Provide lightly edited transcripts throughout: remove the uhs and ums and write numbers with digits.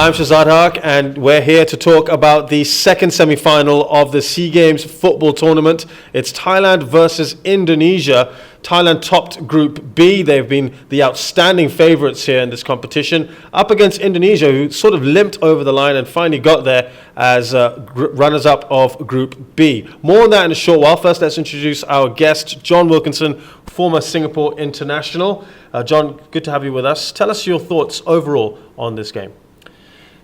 I'm Shehzad Haque, and we're here to talk about the second semi-final of the SEA Games football tournament. It's Thailand versus Indonesia. Thailand topped Group B. They've been the outstanding favourites here in this competition, up against Indonesia, who sort of limped over the line and finally got there as runners-up of Group B. More on that in a short while. First, let's introduce our guest, John Wilkinson, former Singapore international. John, good to have you with us. Tell us your thoughts overall on this game.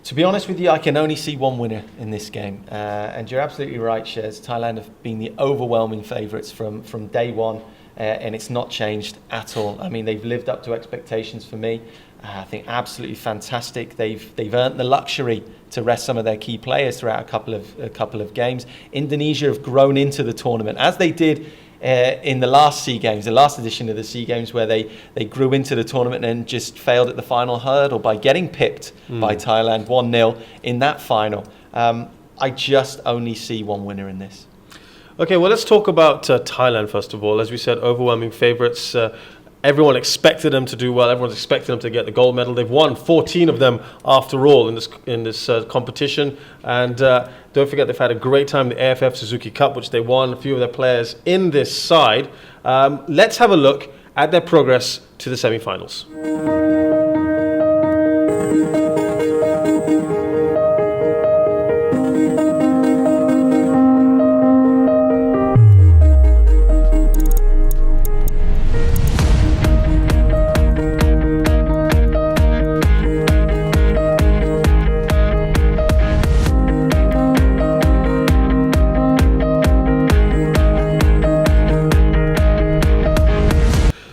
To be honest with you, I can only see one winner in this game. And you're absolutely right, Shez. Thailand have been the overwhelming favourites from day one, and it's not changed at all. I mean, they've lived up to expectations for me. I think absolutely fantastic. They've earned the luxury to rest some of their key players throughout a couple of games. Indonesia have grown into the tournament, as they did in the last SEA Games, the last edition of the SEA Games, where they grew into the tournament and just failed at the final hurdle by getting pipped by Thailand 1-0 in that final. I just only see one winner in this. Okay, well, let's talk about Thailand first of all. As we said, overwhelming favourites. Everyone expected them to do well. Everyone's expected them to get the gold medal. They've won 14 of them after all in this competition. And don't forget, they've had a great time in the AFF Suzuki Cup, which they won. A few of their players in this side. Let's have a look at their progress to the semi-finals.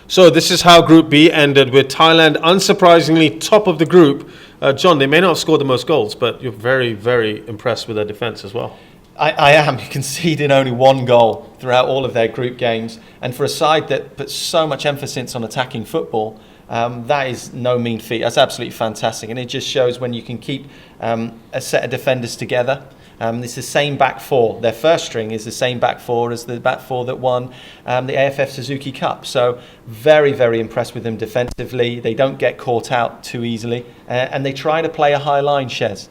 So this is how Group B ended, with Thailand unsurprisingly top of the group. John, they may not have scored the most goals, but you're very, very impressed with their defence as well. I am conceding only one goal throughout all of their group games. And for a side that puts so much emphasis on attacking football, that is no mean feat. That's absolutely fantastic. And it just shows when you can keep a set of defenders together. It's the same back four. Their first string is the same back four as the back four that won the AFF Suzuki Cup. So very, very impressed with them defensively. They don't get caught out too easily. And they try to play a high line, Shez,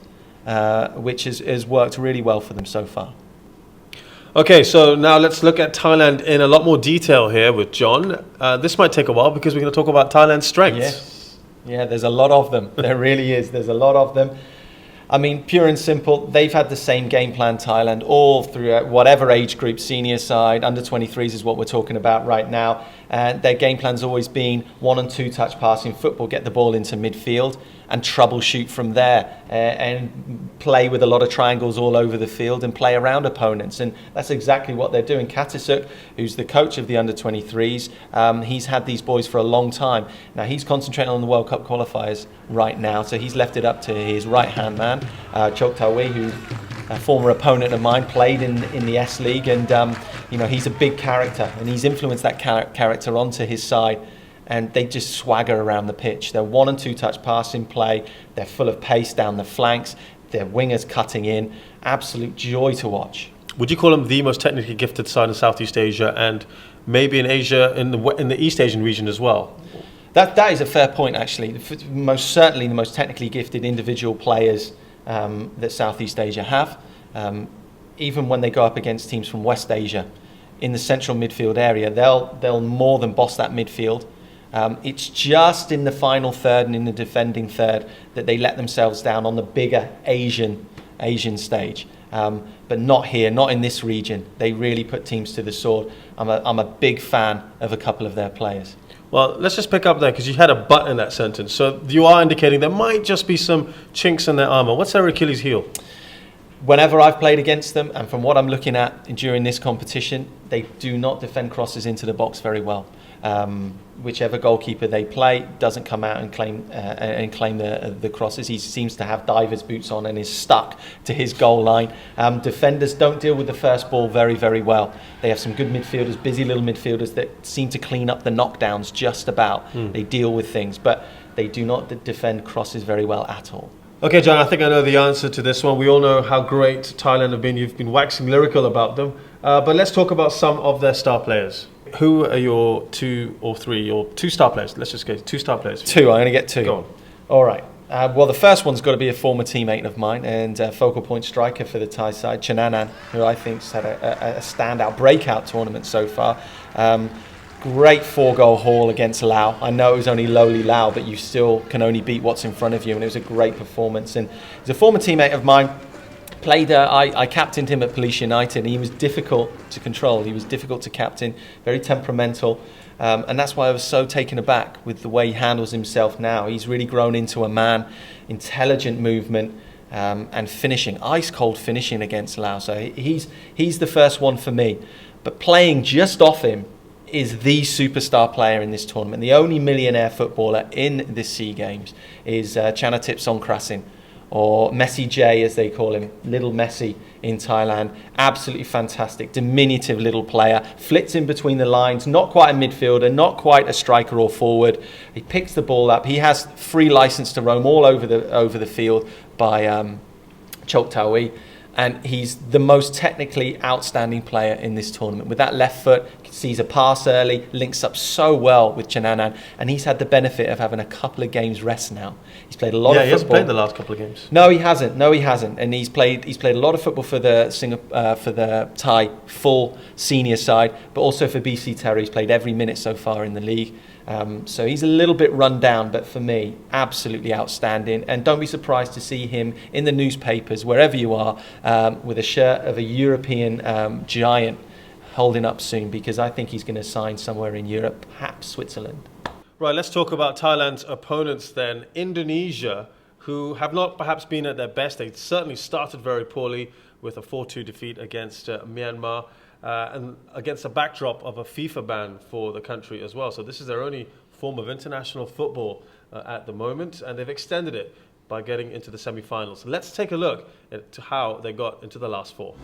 which has worked really well for them so far. Okay, so now let's look at Thailand in a lot more detail here with John. This might take a while because we're going to talk about Thailand's strengths. Yes. Yeah, there's a lot of them. There really is. There's a lot of them. I mean, pure and simple, they've had the same game plan, Thailand, all throughout whatever age group, senior side, under 23s is what we're talking about right now. And their game plan's always been 1 and 2 touch passing football, get the ball into midfield and troubleshoot from there and play with a lot of triangles all over the field and play around opponents. And that's exactly what they're doing. Katisuk, who's the coach of the under 23s, he's had these boys for a long time. Now he's concentrating on the World Cup qualifiers right now, so he's left it up to his right-hand man, Chok Tawi, who a former opponent of mine, played in the S League, and he's a big character, and he's influenced that character onto his side, and they just swagger around the pitch. They're 1 and 2 touch passing play. They're full of pace down the flanks. Their wingers cutting in. Absolute joy to watch. Would you call them the most technically gifted side in Southeast Asia, and maybe in Asia, in the East Asian region as well? That is a fair point, actually. Most certainly the most technically gifted individual players that Southeast Asia have. Even when they go up against teams from West Asia, in the central midfield area, they'll more than boss that midfield. It's just in the final third and in the defending third that they let themselves down on the bigger Asian stage. But not here, not in this region. They really put teams to the sword. I'm a big fan of a couple of their players. Well, let's just pick up there, because you had a but in that sentence. So you are indicating there might just be some chinks in their armour. What's their Achilles heel? Whenever I've played against them, and from what I'm looking at during this competition, they do not defend crosses into the box very well. Whichever goalkeeper they play doesn't come out and claim the crosses. He seems to have divers boots on and is stuck to his goal line. Defenders don't deal with the first ball very, very well. They have some good midfielders, busy little midfielders that seem to clean up the knockdowns just about. They deal with things, but they do not defend crosses very well at all. Okay, John, I think I know the answer to this one. We all know how great Thailand have been. You've been waxing lyrical about them. But let's talk about some of their star players. Who are your 2 or 3, your 2 star players? Let's just go 2 star players. 2, I'm going to get 2. Go on. All right. Well, the first one's got to be a former teammate of mine and focal point striker for the Thai side, Chananan, who I think's had a standout breakout tournament so far. Great 4-goal haul against Laos. I know it was only lowly Laos, but you still can only beat what's in front of you, and it was a great performance. And he's a former teammate of mine. I captained him at Police United, and he was difficult to control. He was difficult to captain, very temperamental, and that's why I was so taken aback with the way he handles himself now. He's really grown into a man, intelligent movement, and finishing, ice-cold finishing against Laos. So he's the first one for me. But playing just off him is the superstar player in this tournament. The only millionaire footballer in this SEA Games is Chanatip Songkrasin, or Messi J as they call him, Little Messi in Thailand. Absolutely fantastic, diminutive little player, flits in between the lines, not quite a midfielder, not quite a striker or forward. He picks the ball up. He has free license to roam all over the field by Chok Tawi. And he's the most technically outstanding player in this tournament. With that left foot, sees a pass early, links up so well with Chananan, and he's had the benefit of having a couple of games rest now. He's played a lot of football. He hasn't played the last couple of games. No, he hasn't. And he's played a lot of football for the Thai full senior side, but also for BC Terror. He's played every minute so far in the league. So he's a little bit run down, but for me, absolutely outstanding. And don't be surprised to see him in the newspapers, wherever you are, with a shirt of a European giant holding up soon, because I think he's going to sign somewhere in Europe, perhaps Switzerland. Right, let's talk about Thailand's opponents then. Indonesia, who have not perhaps been at their best. They certainly started very poorly with a 4-2 defeat against Myanmar. And against a backdrop of a FIFA ban for the country as well. So this is their only form of international football at the moment, and they've extended it by getting into the semi-finals. Let's take a look at how they got into the last four.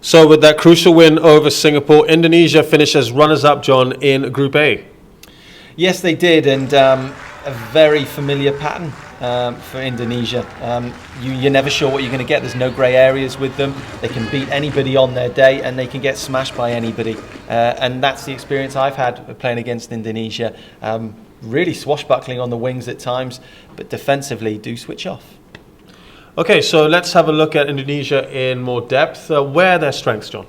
So with that crucial win over Singapore, Indonesia finished as runners-up, John, in Group A. Yes, they did, and a very familiar pattern for Indonesia. You're never sure what you're going to get. There's no grey areas with them. They can beat anybody on their day, and they can get smashed by anybody. And that's the experience I've had playing against Indonesia. Really swashbuckling on the wings at times, but defensively do switch off. Okay, so let's have a look at Indonesia in more depth. Where are their strengths, John?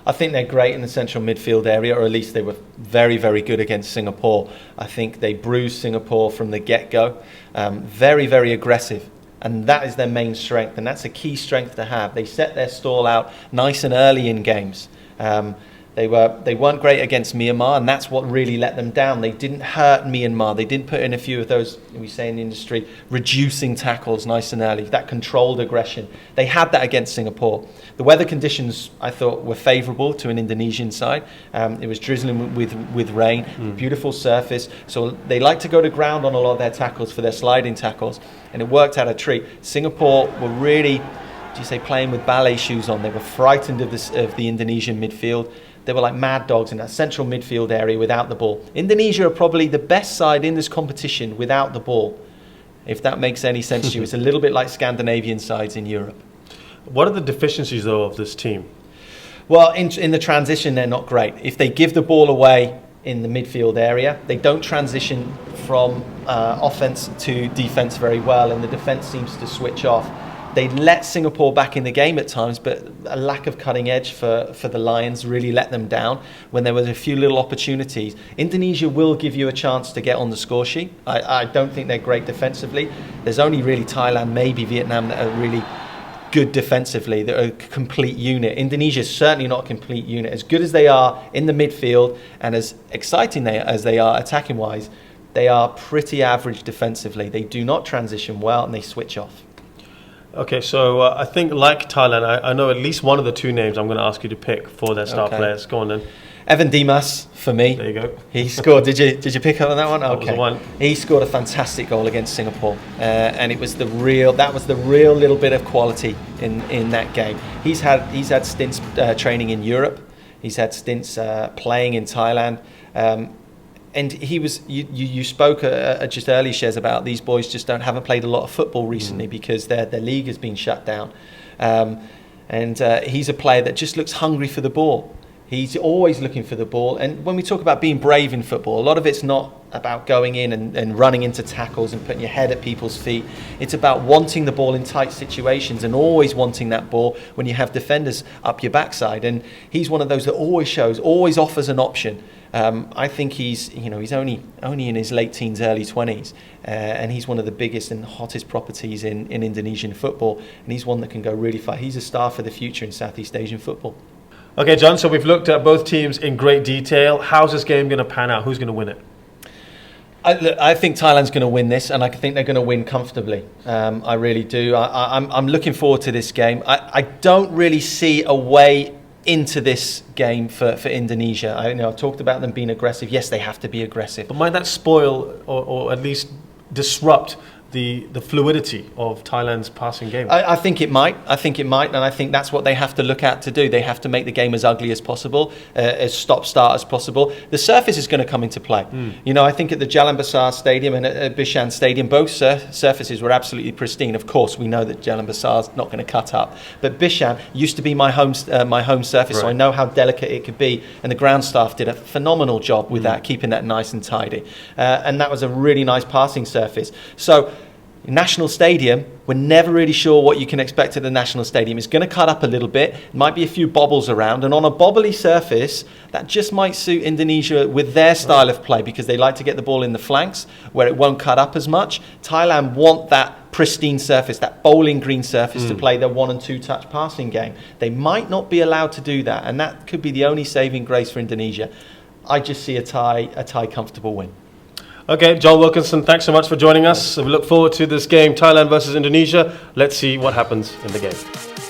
I think they're great in the central midfield area, or at least they were very, very good against Singapore. I think they bruised Singapore from the get-go. Very, very aggressive, and that is their main strength, and that's a key strength to have. They set their stall out nice and early in games. They weren't great against Myanmar, and that's what really let them down. They didn't hurt Myanmar. They didn't put in a few of those, we say in the industry, reducing tackles nice and early, that controlled aggression. They had that against Singapore. The weather conditions, I thought, were favourable to an Indonesian side. It was drizzling with rain, beautiful surface. So they like to go to ground on a lot of their tackles for their sliding tackles, and it worked out a treat. Singapore were really, playing with ballet shoes on. They were frightened of the Indonesian midfield. They were like mad dogs in that central midfield area without the ball. Indonesia are probably the best side in this competition without the ball, if that makes any sense to you. It's a little bit like Scandinavian sides in Europe. What are the deficiencies, though, of this team? Well, in the transition, they're not great. If they give the ball away in the midfield area, they don't transition from offence to defence very well, and the defence seems to switch off. They let Singapore back in the game at times, but a lack of cutting edge for the Lions really let them down when there was a few little opportunities. Indonesia will give you a chance to get on the score sheet. I don't think they're great defensively. There's only really Thailand, maybe Vietnam, that are really good defensively, that are a complete unit. Indonesia is certainly not a complete unit. As good as they are in the midfield and as exciting as they are attacking-wise, they are pretty average defensively. They do not transition well, and they switch off. Okay, so I think like Thailand, I know at least one of the two names I'm going to ask you to pick for their star players. Go on then. Evan Dimas for me. There you go. He scored. Did you pick up on that one? That was the one. He scored a fantastic goal against Singapore, and it was the real little bit of quality in that game. He's had stints training in Europe. He's had stints playing in Thailand. And he was. You spoke just earlier, Shez, about these boys just haven't played a lot of football recently because their league has been shut down. And he's a player that just looks hungry for the ball. He's always looking for the ball. And when we talk about being brave in football, a lot of it's not about going in and running into tackles and putting your head at people's feet. It's about wanting the ball in tight situations and always wanting that ball when you have defenders up your backside. And he's one of those that always offers an option. I think he's only in his late teens, early 20s, and he's one of the biggest and hottest properties in Indonesian football. And he's one that can go really far. He's a star for the future in Southeast Asian football. Okay, John, so we've looked at both teams in great detail. How's this game going to pan out? Who's going to win it? I think Thailand's going to win this, and I think they're going to win comfortably. I really do. I'm looking forward to this game. I don't really see a way into this game for Indonesia. I've talked about them being aggressive. Yes, they have to be aggressive. But might that spoil or at least disrupt the fluidity of Thailand's passing game? I think it might, and I think that's what they have to look at to do. They have to make the game as ugly as possible, as stop-start as possible. The surface is going to come into play. I think at the Jalan Besar Stadium and at Bishan Stadium, both surfaces were absolutely pristine. Of course, we know that Jalan Besar is not going to cut up, but Bishan used to be my home surface, right. So I know how delicate it could be, and the ground staff did a phenomenal job with that, keeping that nice and tidy. And that was a really nice passing surface. So National Stadium, we're never really sure what you can expect at the National Stadium. It's going to cut up a little bit. Might be a few bobbles around. And on a bobbly surface, that just might suit Indonesia with their style of play because they like to get the ball in the flanks where it won't cut up as much. Thailand want that pristine surface, that bowling green surface to play their 1 and 2 touch passing game. They might not be allowed to do that. And that could be the only saving grace for Indonesia. I just see a Thai comfortable win. Okay, John Wilkinson, thanks so much for joining us. We look forward to this game, Thailand versus Indonesia. Let's see what happens in the game.